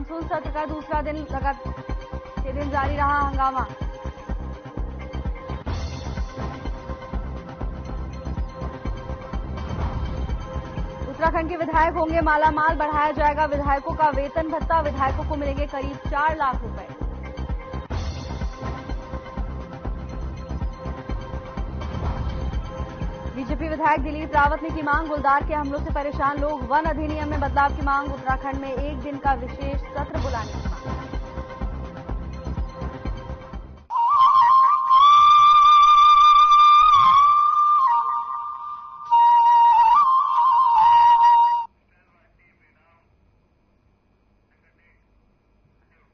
Monsoon सत्र का दूसरा दिन जारी रहा हंगामा। उत्तराखंड के विधायक होंगे मालामाल, बढ़ाया जाएगा विधायकों का वेतन भत्ता, विधायकों को मिलेंगे करीब 4 लाख रुपए। बीजेपी विधायक दिलीप रावत ने की मांग, गुलदार के हमलों से परेशान लोग, वन अधिनियम में बदलाव की मांग, उत्तराखंड में एक दिन का विशेष सत्र बुलाने की मांग।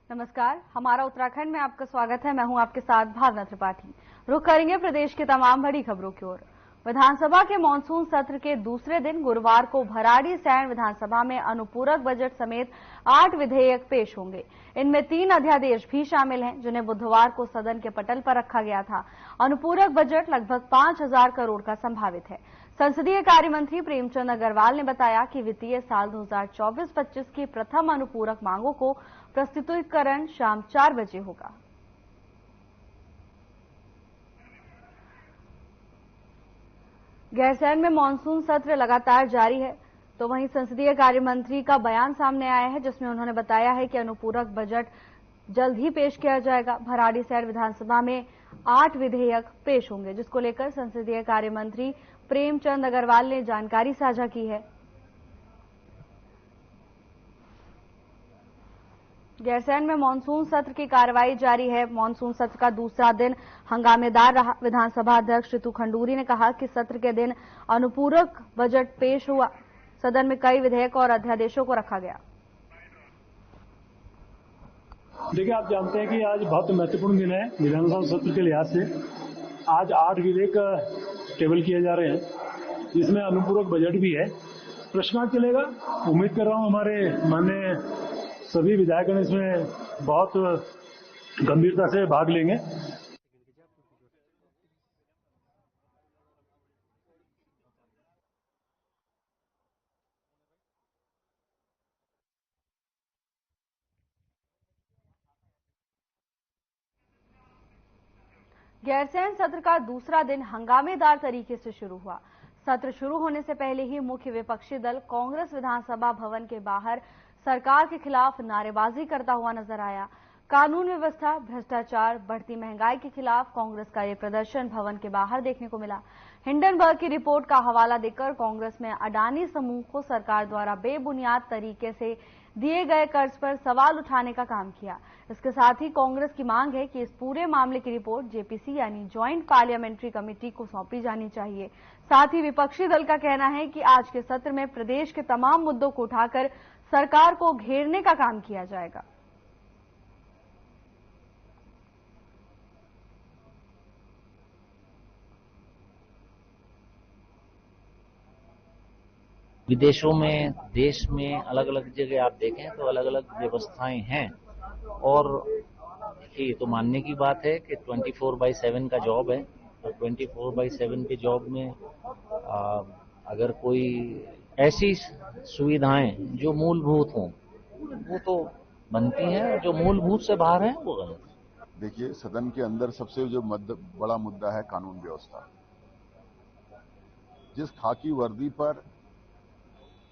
नमस्कार, हमारा उत्तराखंड में आपका स्वागत है। मैं हूं आपके साथ भावना त्रिपाठी। रुख करेंगे प्रदेश की तमाम बड़ी खबरों की ओर। विधानसभा के मानसून सत्र के दूसरे दिन गुरुवार को भराड़ीसैंण विधानसभा में अनुपूरक बजट समेत 8 विधेयक पेश होंगे। इनमें 3 अध्यादेश भी शामिल हैं, जिन्हें बुधवार को सदन के पटल पर रखा गया था। अनुपूरक बजट लगभग 5,000 करोड़ का संभावित है। संसदीय कार्य मंत्री प्रेमचंद अग्रवाल ने बताया कि वित्तीय साल 2024-25 की प्रथम अनुपूरक मांगों को प्रस्तुतीकरण शाम 4 बजे होगा। गैरसैंण में मानसून सत्र लगातार जारी है, तो वहीं संसदीय कार्य मंत्री का बयान सामने आया है, जिसमें उन्होंने बताया है कि अनुपूरक बजट जल्द ही पेश किया जाएगा। भराड़ीसैंण विधानसभा में 8 विधेयक पेश होंगे, जिसको लेकर संसदीय कार्य मंत्री प्रेमचंद अग्रवाल ने जानकारी साझा की है। गैरसैंण में मानसून सत्र की कार्रवाई जारी है। मानसून सत्र का दूसरा दिन हंगामेदार रहा। विधानसभा अध्यक्ष ऋतु खंडूरी ने कहा कि सत्र के दिन अनुपूरक बजट पेश हुआ। सदन में कई विधेयक और अध्यादेशों को रखा गया। देखिए, आप जानते हैं कि आज बहुत महत्वपूर्ण दिन है विधानसभा सत्र के लिहाज से। आज 8 विधेयक टेबल किए जा रहे हैं, जिसमें अनुपूरक बजट भी है। प्रश्नकाल चलेगा। उम्मीद कर रहा हूं हमारे माननीय सभी विधायक इसमें बहुत गंभीरता से भाग लेंगे। गैरसैंण सत्र का दूसरा दिन हंगामेदार तरीके से शुरू हुआ। सत्र शुरू होने से पहले ही मुख्य विपक्षी दल कांग्रेस विधानसभा भवन के बाहर सरकार के खिलाफ नारेबाजी करता हुआ नजर आया। कानून व्यवस्था, भ्रष्टाचार, बढ़ती महंगाई के खिलाफ कांग्रेस का ये प्रदर्शन भवन के बाहर देखने को मिला। हिंडनबर्ग की रिपोर्ट का हवाला देकर कांग्रेस में अडानी समूह को सरकार द्वारा बेबुनियाद तरीके से दिए गए कर्ज पर सवाल उठाने का काम किया। इसके साथ ही कांग्रेस की मांग है कि इस पूरे मामले की रिपोर्ट जेपीसी यानी ज्वाइंट पार्लियामेंट्री कमेटी को सौंपी जानी चाहिए। साथ ही विपक्षी दल का कहना है कि आज के सत्र में प्रदेश के तमाम मुद्दों को उठाकर सरकार को घेरने का काम किया जाएगा। विदेशों में, देश में अलग अलग जगह आप देखें तो अलग अलग व्यवस्थाएं हैं, और ये तो मानने की बात है कि 24/7 का जॉब है। और 24/7 के जॉब में अगर कोई ऐसी सुविधाएं जो मूलभूत हों वो तो बनती हैं, और जो मूलभूत से बाहर हैं वो गलत है। देखिए, सदन के अंदर सबसे जो बड़ा मुद्दा है कानून व्यवस्था। जिस खाकी वर्दी पर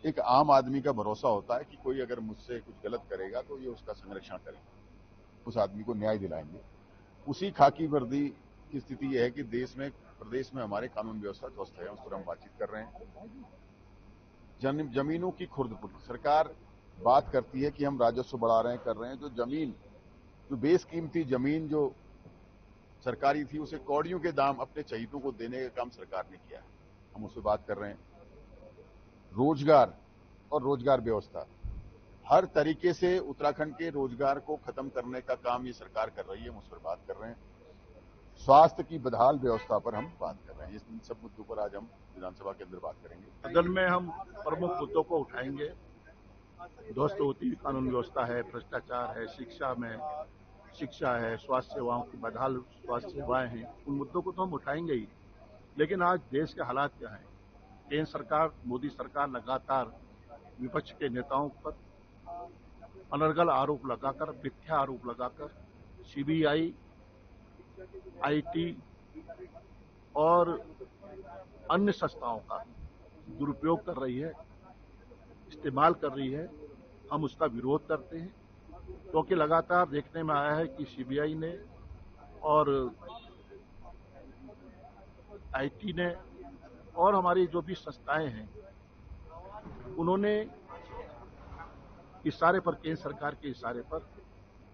एक आम आदमी का भरोसा होता है कि कोई अगर मुझसे कुछ गलत करेगा तो ये उसका संरक्षण करेंगे, उस आदमी को न्याय दिलाएंगे, उसी खाकी वर्दी की स्थिति यह है कि प्रदेश में हमारे कानून व्यवस्था ध्वस्त है। उस पर हम बातचीत कर रहे हैं। जमीनों की खुर्द-पुर्द सरकार बात करती है कि हम राजस्व बढ़ा रहे हैं, कर रहे हैं। जो बेशकीमती जमीन जो सरकारी थी, उसे कौड़ियों के दाम अपने चहीतों को देने का काम सरकार ने किया है। हम उस पर बात कर रहे हैं। रोजगार और रोजगार व्यवस्था, हर तरीके से उत्तराखंड के रोजगार को खत्म करने का काम ये सरकार कर रही है। हम उस पर बात कर रहे हैं। स्वास्थ्य की बदहाल व्यवस्था पर हम बात कर रहे हैं। इन सब मुद्दों पर आज हम विधानसभा के अंदर बात करेंगे। सदन में हम प्रमुख मुद्दों को उठाएंगे। ध्वस्त होती हुई कानून व्यवस्था है, भ्रष्टाचार है, शिक्षा है, स्वास्थ्य सेवाओं की बदहाल स्वास्थ्य सेवाएं हैं। उन मुद्दों को तो हम उठाएंगे ही, लेकिन आज देश के हालात क्या है? केंद्र सरकार, मोदी सरकार लगातार विपक्ष के नेताओं पर अनर्गल आरोप लगाकर, मिथ्या आरोप लगाकर सीबीआई, आईटी और अन्य संस्थाओं का दुरुपयोग कर रही है, इस्तेमाल कर रही है। हम उसका विरोध करते हैं, क्योंकि लगातार देखने में आया है कि सीबीआई ने और आईटी ने और हमारी जो भी संस्थाएं हैं, उन्होंने इशारे पर, केंद्र सरकार के इशारे पर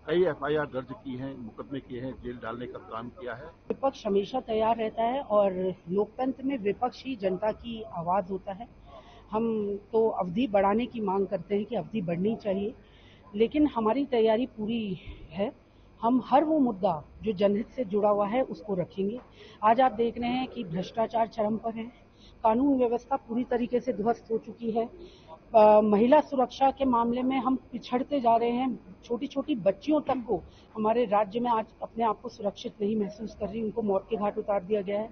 कई एफआईआर दर्ज की हैं, मुकदमे किए हैं, जेल डालने का काम किया है। विपक्ष हमेशा तैयार रहता है और लोकतंत्र में विपक्ष ही जनता की आवाज होता है। हम तो अवधि बढ़ाने की मांग करते हैं कि अवधि बढ़नी चाहिए, लेकिन हमारी तैयारी पूरी है। हम हर वो मुद्दा जो जनहित से जुड़ा हुआ है उसको रखेंगे। आज आप देख रहे हैं कि भ्रष्टाचार चरम पर है, कानून व्यवस्था पूरी तरीके से ध्वस्त हो चुकी है। महिला सुरक्षा के मामले में हम पिछड़ते जा रहे हैं। छोटी छोटी बच्चियों तक को हमारे राज्य में आज अपने आप को सुरक्षित नहीं महसूस कर रही, उनको मौत के घाट उतार दिया गया है।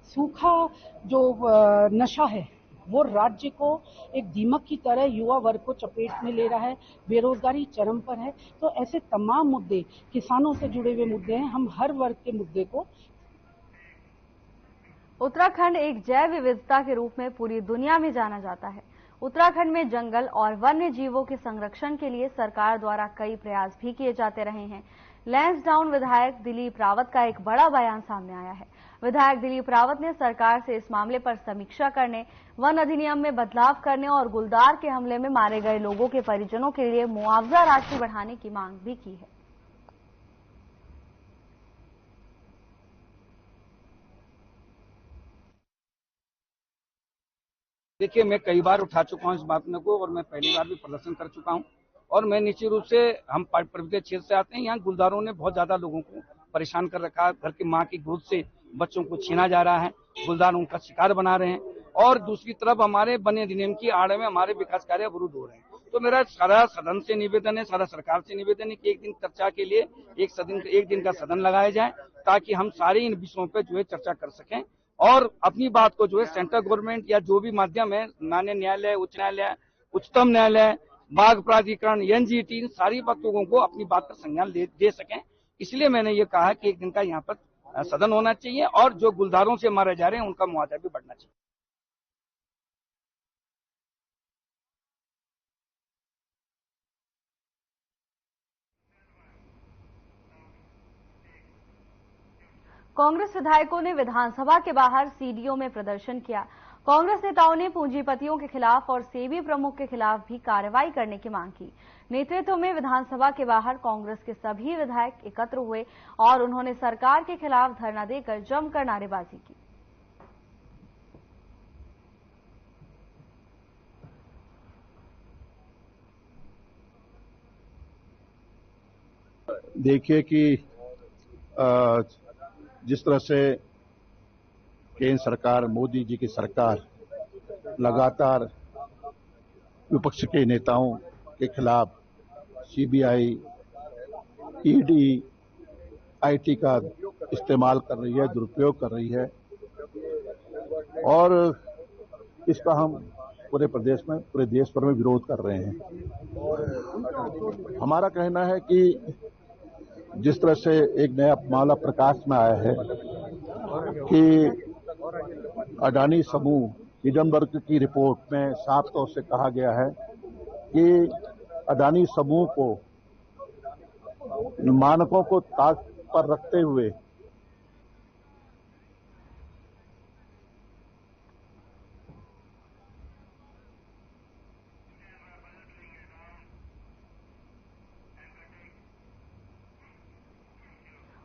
सूखा जो नशा है वो राज्य को एक दीमक की तरह युवा वर्ग को चपेट में ले रहा है। बेरोजगारी चरम पर है। तो ऐसे तमाम मुद्दे, किसानों से जुड़े हुए मुद्दे हैं, हम हर वर्ग के मुद्दे को। उत्तराखंड एक जैव विविधता के रूप में पूरी दुनिया में जाना जाता है। उत्तराखंड में जंगल और वन्य जीवों के संरक्षण के लिए सरकार द्वारा कई प्रयास भी किए जाते रहे हैं। लैंसडाउन विधायक दिलीप रावत का एक बड़ा बयान सामने आया है। विधायक दिलीप रावत ने सरकार से इस मामले पर समीक्षा करने, वन अधिनियम में बदलाव करने और गुलदार के हमले में मारे गए लोगों के परिजनों के लिए मुआवजा राशि बढ़ाने की मांग भी की है। देखिए, मैं कई बार उठा चुका हूं इस बात में को, और मैं पहली बार भी प्रदर्शन कर चुका हूं। और मैं निश्चित रूप से, हम पर्वतीय क्षेत्र से आते हैं, यहाँ गुलदारों ने बहुत ज्यादा लोगों को परेशान कर रखा है। घर की माँ की गोद से बच्चों को छीना जा रहा है, गुलदार उनका शिकार बना रहे हैं, और दूसरी तरफ हमारे वन अधिनियम की आड़ में हमारे विकास कार्य अवरुद्ध हो रहे हैं। तो मेरा सारा सदन से निवेदन है, सारा सरकार से निवेदन है कि एक दिन चर्चा के लिए एक दिन का सदन लगाया जाए, ताकि हम सारे इन विषयों पर जो है चर्चा कर सकें और अपनी बात को जो है सेंट्रल गवर्नमेंट या जो भी माध्यम है, माननीय न्यायालय, उच्च न्यायालय, उच्चतम न्यायालय, बाघ प्राधिकरण, एनजीटी, इन सारी बातों को अपनी बात का संज्ञान दे सकें। इसलिए मैंने ये कहा कि एक दिन का यहाँ पर सदन होना चाहिए और जो गुलदारों से मारे जा रहे हैं उनका मुआवजा भी बढ़ना चाहिए। कांग्रेस विधायकों ने विधानसभा के बाहर सीडीओ में प्रदर्शन किया। कांग्रेस नेताओं ने पूंजीपतियों के खिलाफ और सेबी प्रमुख के खिलाफ भी कार्रवाई करने की मांग की। नेतृत्व में विधानसभा के बाहर कांग्रेस के सभी विधायक एकत्र हुए और उन्होंने सरकार के खिलाफ धरना देकर जमकर नारेबाजी की। देखिए कि जिस तरह से केंद्र सरकार, मोदी जी की सरकार लगातार विपक्ष के नेताओं के खिलाफ सीबीआई, ईडी, आईटी का इस्तेमाल कर रही है, दुरुपयोग कर रही है, और इसका हम पूरे प्रदेश में, पूरे देश भर में विरोध कर रहे हैं। हमारा कहना है कि जिस तरह से एक नया मामला प्रकाश में आया है कि अडानी समूह हिडनबर्ग की रिपोर्ट में साफ तौर से कहा गया है कि अडानी समूह को मानकों को ताक पर रखते हुए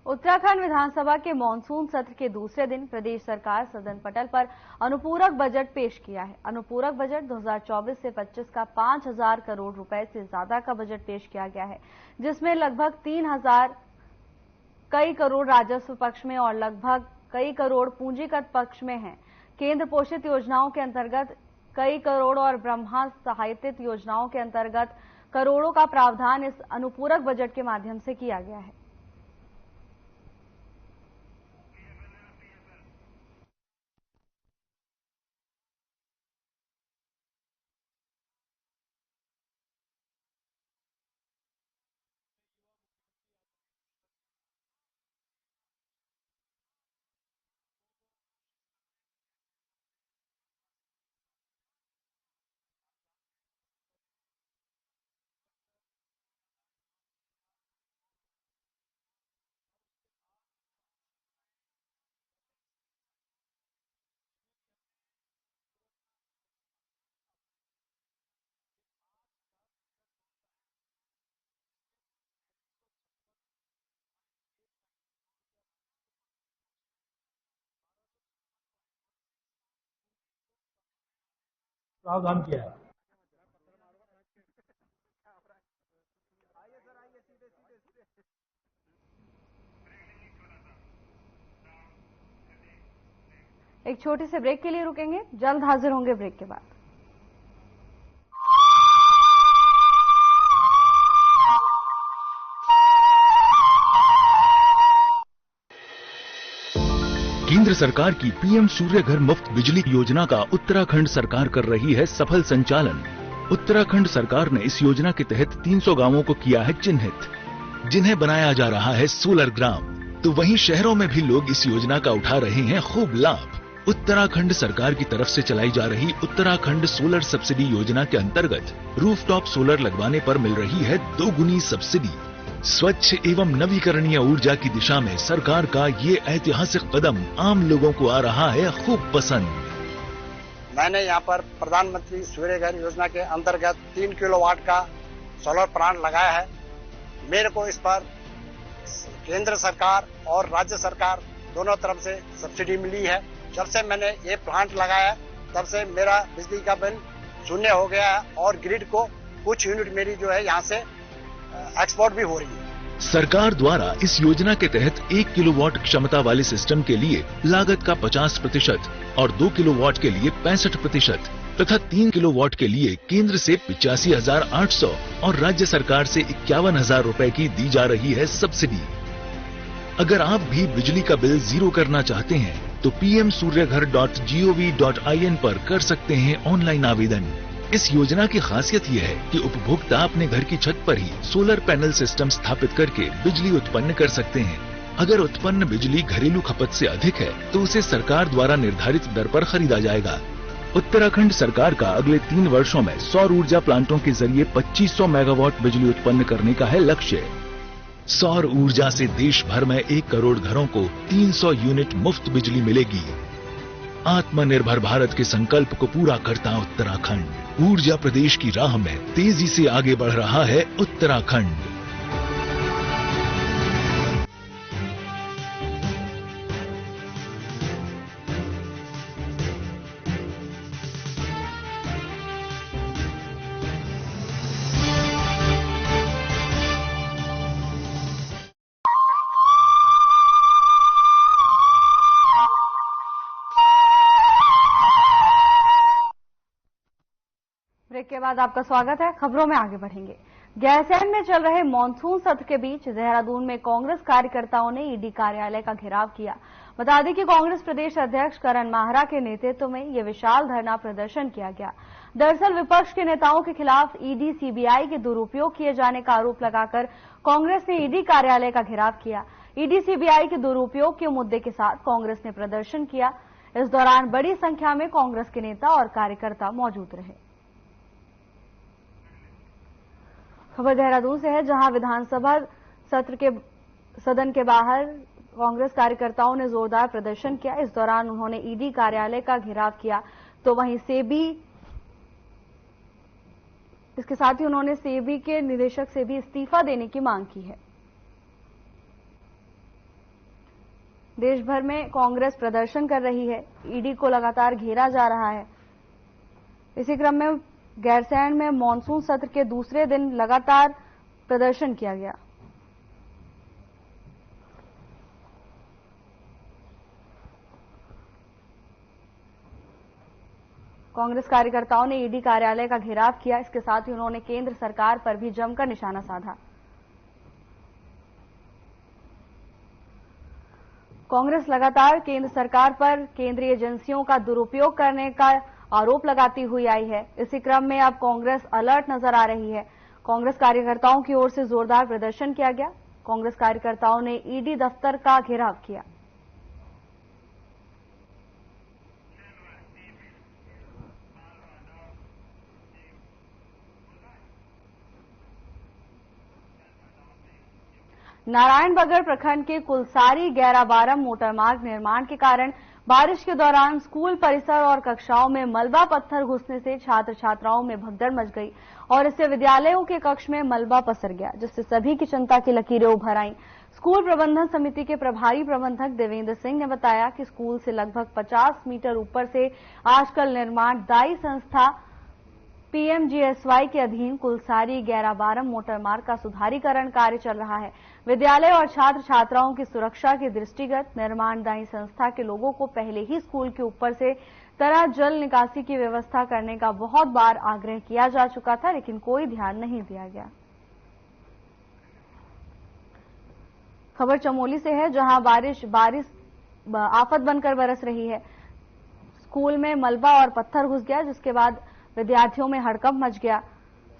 उत्तराखंड विधानसभा के मानसून सत्र के दूसरे दिन प्रदेश सरकार सदन पटल पर अनुपूरक बजट पेश किया है। अनुपूरक बजट 2024 से 25 का 5,000 करोड़ रुपए से ज्यादा का बजट पेश किया गया है, जिसमें लगभग 3,000 कई करोड़ राजस्व पक्ष में और लगभग कई करोड़ पूंजीगत पक्ष में है। केंद्र पोषित योजनाओं के अंतर्गत कई करोड़ और ब्रह्मा सहायतित योजनाओं के अंतर्गत करोड़ों का प्रावधान इस अनुपूरक बजट के माध्यम से किया गया है। प्रावधान किया है। एक छोटे से ब्रेक के लिए रुकेंगे, जल्द हाजिर होंगे ब्रेक के बाद। केंद्र सरकार की पीएम सूर्य घर मुफ्त बिजली योजना का उत्तराखंड सरकार कर रही है सफल संचालन। उत्तराखंड सरकार ने इस योजना के तहत 300 गांवों को किया है चिन्हित, जिन्हें बनाया जा रहा है सोलर ग्राम। तो वहीं शहरों में भी लोग इस योजना का उठा रहे हैं खूब लाभ। उत्तराखंड सरकार की तरफ से चलाई जा रही उत्तराखंड सोलर सब्सिडी योजना के अंतर्गत रूफटॉप सोलर लगवाने पर मिल रही है 2 गुनी सब्सिडी। स्वच्छ एवं नवीकरणीय ऊर्जा की दिशा में सरकार का ये ऐतिहासिक कदम आम लोगों को आ रहा है खूब पसंद। मैंने यहाँ पर प्रधानमंत्री सूर्य घर योजना के अंतर्गत 3 किलोवाट का सोलर प्लांट लगाया है। मेरे को इस पर केंद्र सरकार और राज्य सरकार दोनों तरफ से सब्सिडी मिली है। जब से मैंने ये प्लांट लगाया तब से मेरा बिजली का बिल शून्य हो गया है और ग्रिड को कुछ यूनिट मेरी जो है यहाँ से एक्सपोर्ट भी हो रही है। सरकार द्वारा इस योजना के तहत 1 किलोवाट क्षमता वाले सिस्टम के लिए लागत का 50% और 2 किलोवाट के लिए 65% तथा 3 किलोवाट के लिए केंद्र से 85,800 और राज्य सरकार से 51,000 रुपए की दी जा रही है सब्सिडी। अगर आप भी बिजली का बिल जीरो करना चाहते हैं तो pmsuryaghar.gov.in पर कर सकते हैं ऑनलाइन आवेदन। इस योजना की खासियत यह है कि उपभोक्ता अपने घर की छत पर ही सोलर पैनल सिस्टम स्थापित करके बिजली उत्पन्न कर सकते हैं। अगर उत्पन्न बिजली घरेलू खपत से अधिक है तो उसे सरकार द्वारा निर्धारित दर पर खरीदा जाएगा। उत्तराखंड सरकार का अगले 3 वर्षों में सौर ऊर्जा प्लांटों के जरिए 2500 मेगावाट बिजली उत्पन्न करने का है लक्ष्य। सौर ऊर्जा से देश भर में 1 करोड़ घरों को 300 यूनिट मुफ्त बिजली मिलेगी। आत्मनिर्भर भारत के संकल्प को पूरा करता उत्तराखंड। ऊर्जा प्रदेश की राह में तेजी से आगे बढ़ रहा है उत्तराखंड। ब्रेक के बाद आपका स्वागत है। खबरों में आगे बढ़ेंगे। गैरसैंण में चल रहे मॉनसून सत्र के बीच देहरादून में कांग्रेस कार्यकर्ताओं ने ईडी कार्यालय का घेराव किया। बता दें कि कांग्रेस प्रदेश अध्यक्ष करण माहरा के नेतृत्व में यह विशाल धरना प्रदर्शन किया गया। दरअसल विपक्ष के नेताओं के खिलाफ ईडी सीबीआई के दुरुपयोग किए जाने का आरोप लगाकर कांग्रेस ने ईडी कार्यालय का घेराव किया। ईडी सीबीआई के दुरुपयोग के मुद्दे के साथ कांग्रेस ने प्रदर्शन किया। इस दौरान बड़ी संख्या में कांग्रेस के नेता और कार्यकर्ता मौजूद रहे। खबर देहरादून से है, जहां विधानसभा सत्र के सदन के बाहर कांग्रेस कार्यकर्ताओं ने जोरदार प्रदर्शन किया। इस दौरान उन्होंने ईडी कार्यालय का घेराव किया, तो वहीं सेबी इसके साथ ही उन्होंने सेबी के निदेशक से भी इस्तीफा देने की मांग की है। देश भर में कांग्रेस प्रदर्शन कर रही है, ईडी को लगातार घेरा जा रहा है। इसी क्रम में गैरसैंण में मॉनसून सत्र के दूसरे दिन लगातार प्रदर्शन किया गया। कांग्रेस कार्यकर्ताओं ने ईडी कार्यालय का घेराव किया। इसके साथ ही उन्होंने केंद्र सरकार पर भी जमकर निशाना साधा। कांग्रेस लगातार केंद्र सरकार पर केंद्रीय एजेंसियों का दुरुपयोग करने का आरोप लगाती हुई आई है। इसी क्रम में अब कांग्रेस अलर्ट नजर आ रही है। कांग्रेस कार्यकर्ताओं की ओर से जोरदार प्रदर्शन किया गया। कांग्रेस कार्यकर्ताओं ने ईडी दफ्तर का घेराव किया। नारायणबगड़ प्रखंड के कुलसारी गैराबारम मोटरमार्ग निर्माण के कारण बारिश के दौरान स्कूल परिसर और कक्षाओं में मलबा पत्थर घुसने से छात्र छात्राओं में भगदड़ मच गई और इससे विद्यालयों के कक्ष में मलबा पसर गया, जिससे सभी की चिंता की लकीरें उभर आईं। स्कूल प्रबंधन समिति के प्रभारी प्रबंधक देवेंद्र सिंह ने बताया कि स्कूल से लगभग 50 मीटर ऊपर से आजकल निर्माण दायी संस्था पीएमजीएसवाई के अधीन कुलसारी गैराबारम मोटर मार्ग का सुधारीकरण कार्य चल रहा है। विद्यालय और छात्र छात्राओं की सुरक्षा के दृष्टिगत निर्माणदायी संस्था के लोगों को पहले ही स्कूल के ऊपर से तरह जल निकासी की व्यवस्था करने का बहुत बार आग्रह किया जा चुका था, लेकिन कोई ध्यान नहीं दिया गया। खबर चमोली से है, जहां बारिश आफत बनकर बरस रही है। स्कूल में मलबा और पत्थर घुस गया, जिसके बाद विद्यार्थियों में हड़कंप मच गया।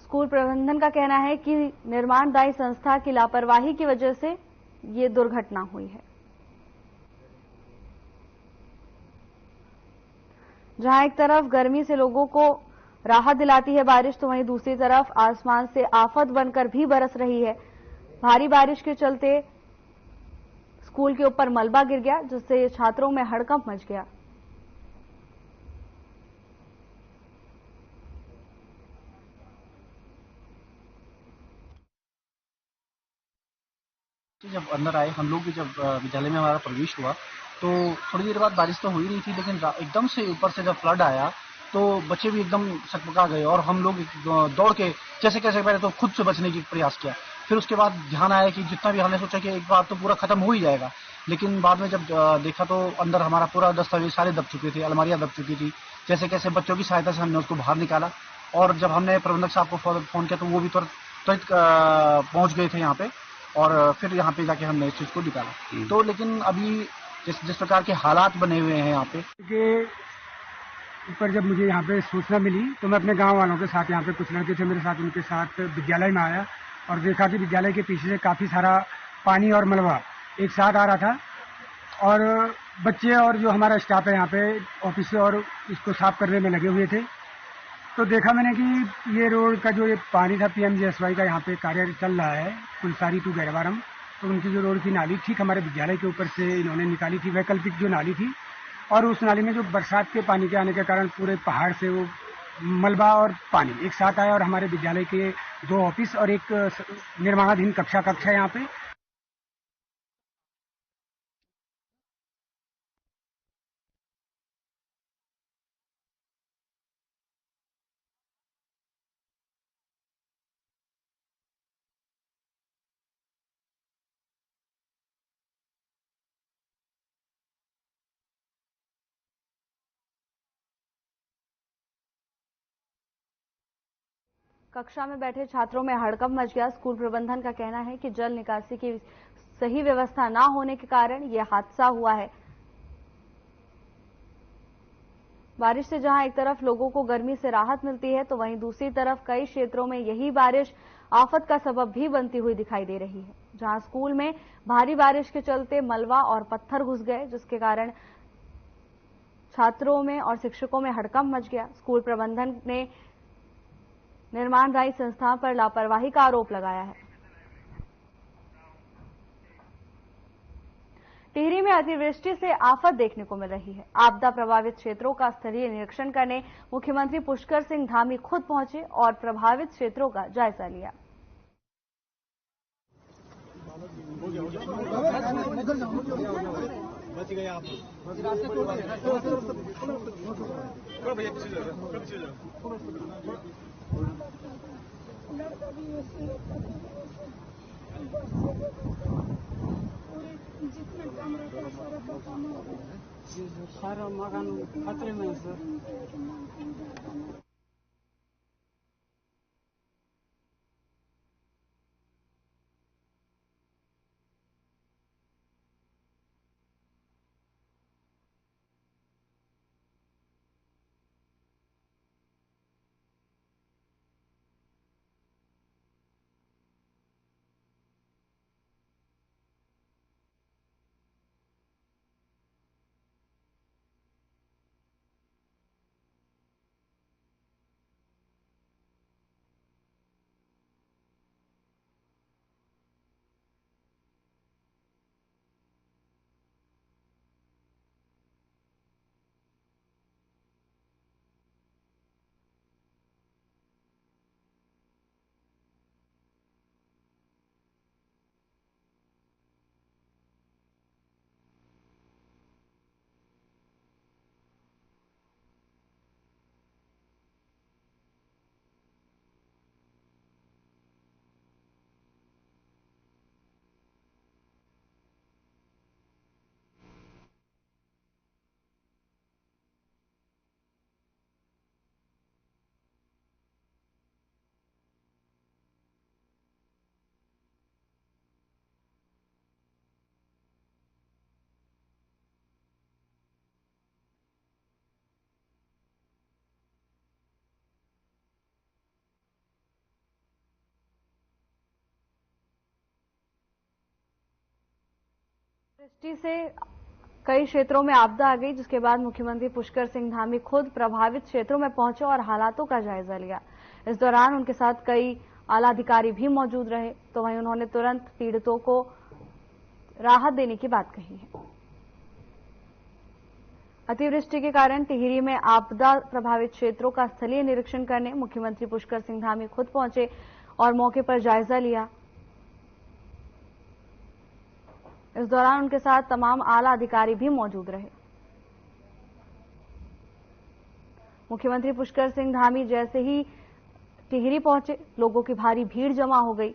स्कूल प्रबंधन का कहना है कि निर्माणदायी संस्था की लापरवाही की वजह से ये दुर्घटना हुई है। जहां एक तरफ गर्मी से लोगों को राहत दिलाती है बारिश, तो वहीं दूसरी तरफ आसमान से आफत बनकर भी बरस रही है। भारी बारिश के चलते स्कूल के ऊपर मलबा गिर गया, जिससे छात्रों में हड़कंप मच गया। जब अंदर आए हम लोग भी, जब विद्यालय में हमारा प्रवेश हुआ तो थोड़ी देर बाद बारिश तो हो ही रही थी, लेकिन एकदम से ऊपर से जब फ्लड आया तो बच्चे भी एकदम सकपका गए और हम लोग दौड़ के जैसे कैसे पहले तो खुद से बचने की प्रयास किया। फिर उसके बाद ध्यान आया कि जितना भी हमने सोचा कि एक बार तो पूरा खत्म हो ही जाएगा, लेकिन बाद में जब देखा तो अंदर हमारा पूरा दस्तावेज सारे दब चुके थे, अलमारियां दब चुकी थी। जैसे कैसे बच्चों की सहायता से हमने उसको बाहर निकाला और जब हमने प्रबंधक साहब को फोन किया तो वो भी तुरंत पहुंच गए थे यहाँ पे और फिर यहाँ पे जाके हमने इस चीज को निकाला। तो लेकिन अभी जिस प्रकार के हालात बने हुए हैं यहाँ पे के ऊपर, जब मुझे यहाँ पे सूचना मिली तो मैं अपने गांव वालों के साथ, यहाँ पे कुछ लड़के थे मेरे साथ, उनके साथ विद्यालय में आया और देखा कि विद्यालय के पीछे से काफी सारा पानी और मलबा एक साथ आ रहा था और बच्चे और जो हमारा स्टाफ है यहाँ पे ऑफिस से और इसको साफ करने में लगे हुए थे। तो देखा मैंने कि ये रोड का जो ये पानी था, पीएमजीएसवाई का यहाँ पे कार्य चल रहा है कुलसारी टू गैराबारम, तो उनकी जो रोड की नाली ठीक हमारे विद्यालय के ऊपर से इन्होंने निकाली थी, वैकल्पिक जो नाली थी, और उस नाली में जो बरसात के पानी के आने के कारण पूरे पहाड़ से वो मलबा और पानी एक साथ आया और हमारे विद्यालय के 2 ऑफिस और एक निर्माणाधीन कक्षा है यहाँ पे। कक्षा में बैठे छात्रों में हड़कंप मच गया। स्कूल प्रबंधन का कहना है कि जल निकासी की सही व्यवस्था न होने के कारण यह हादसा हुआ है। बारिश से जहां एक तरफ लोगों को गर्मी से राहत मिलती है, तो वहीं दूसरी तरफ कई क्षेत्रों में यही बारिश आफत का सबब भी बनती हुई दिखाई दे रही है। जहां स्कूल में भारी बारिश के चलते मलबा और पत्थर घुस गए, जिसके कारण छात्रों में और शिक्षकों में हड़कंप मच गया। स्कूल प्रबंधन ने निर्माणदायी संस्था पर लापरवाही का आरोप लगाया है। टिहरी में अतिवृष्टि से आफत देखने को मिल रही है। आपदा प्रभावित क्षेत्रों का स्थलीय निरीक्षण करने मुख्यमंत्री पुष्कर सिंह धामी खुद पहुंचे और प्रभावित क्षेत्रों का जायजा लिया। सारा मकान खतरे में है सर। अतिवृष्टि से कई क्षेत्रों में आपदा आ गई, जिसके बाद मुख्यमंत्री पुष्कर सिंह धामी खुद प्रभावित क्षेत्रों में पहुंचे और हालातों का जायजा लिया। इस दौरान उनके साथ कई आला अधिकारी भी मौजूद रहे, तो वहीं उन्होंने तुरंत पीड़ितों को राहत देने की बात कही है। अतिवृष्टि के कारण टिहरी में आपदा प्रभावित क्षेत्रों का स्थलीय निरीक्षण करने मुख्यमंत्री पुष्कर सिंह धामी खुद पहुंचे और मौके पर जायजा लिया। इस दौरान उनके साथ तमाम आला अधिकारी भी मौजूद रहे। मुख्यमंत्री पुष्कर सिंह धामी जैसे ही टिहरी पहुंचे, लोगों की भारी भीड़ जमा हो गई,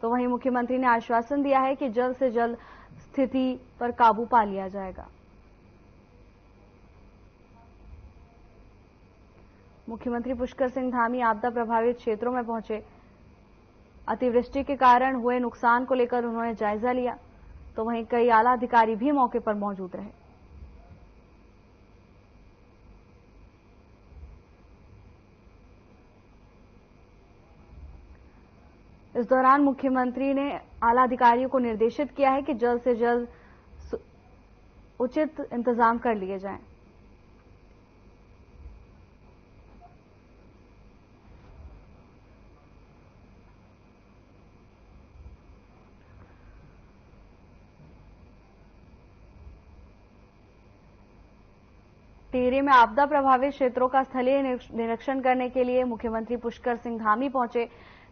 तो वहीं मुख्यमंत्री ने आश्वासन दिया है कि जल्द से जल्द स्थिति पर काबू पा लिया जाएगा। मुख्यमंत्री पुष्कर सिंह धामी आपदा प्रभावित क्षेत्रों में पहुंचे। अतिवृष्टि के कारण हुए नुकसान को लेकर उन्होंने जायजा लिया, तो वहीं कई आला अधिकारी भी मौके पर मौजूद रहे। इस दौरान मुख्यमंत्री ने आला अधिकारियों को निर्देशित किया है कि जल्द से जल्द उचित इंतजाम कर लिए जाएं। टिहरी में आपदा प्रभावित क्षेत्रों का स्थलीय निरीक्षण करने के लिए मुख्यमंत्री पुष्कर सिंह धामी पहुंचे।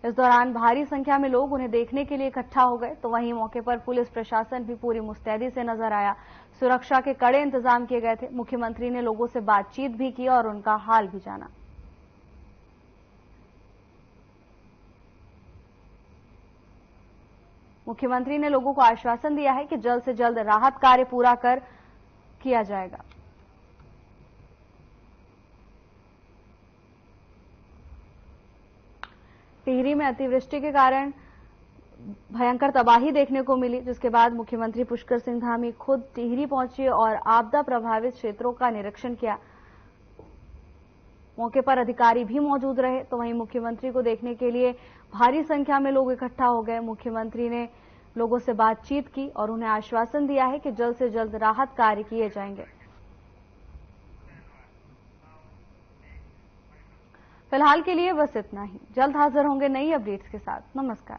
इस दौरान भारी संख्या में लोग उन्हें देखने के लिए इकट्ठा हो गए, तो वहीं मौके पर पुलिस प्रशासन भी पूरी मुस्तैदी से नजर आया। सुरक्षा के कड़े इंतजाम किए गए थे। मुख्यमंत्री ने लोगों से बातचीत भी की और उनका हाल भी जाना। मुख्यमंत्री ने लोगों को आश्वासन दिया है कि जल्द से जल्द राहत कार्य पूरा कर किया जाएगा। टिहरी में अतिवृष्टि के कारण भयंकर तबाही देखने को मिली, जिसके बाद मुख्यमंत्री पुष्कर सिंह धामी खुद टिहरी पहुंचे और आपदा प्रभावित क्षेत्रों का निरीक्षण किया। मौके पर अधिकारी भी मौजूद रहे, तो वहीं मुख्यमंत्री को देखने के लिए भारी संख्या में लोग इकट्ठा हो गए। मुख्यमंत्री ने लोगों से बातचीत की और उन्हें आश्वासन दिया है कि जल्द से जल्द राहत कार्य किए जाएंगे। फिलहाल के लिए बस इतना ही। जल्द हाजिर होंगे नई अपडेट्स के साथ। नमस्कार।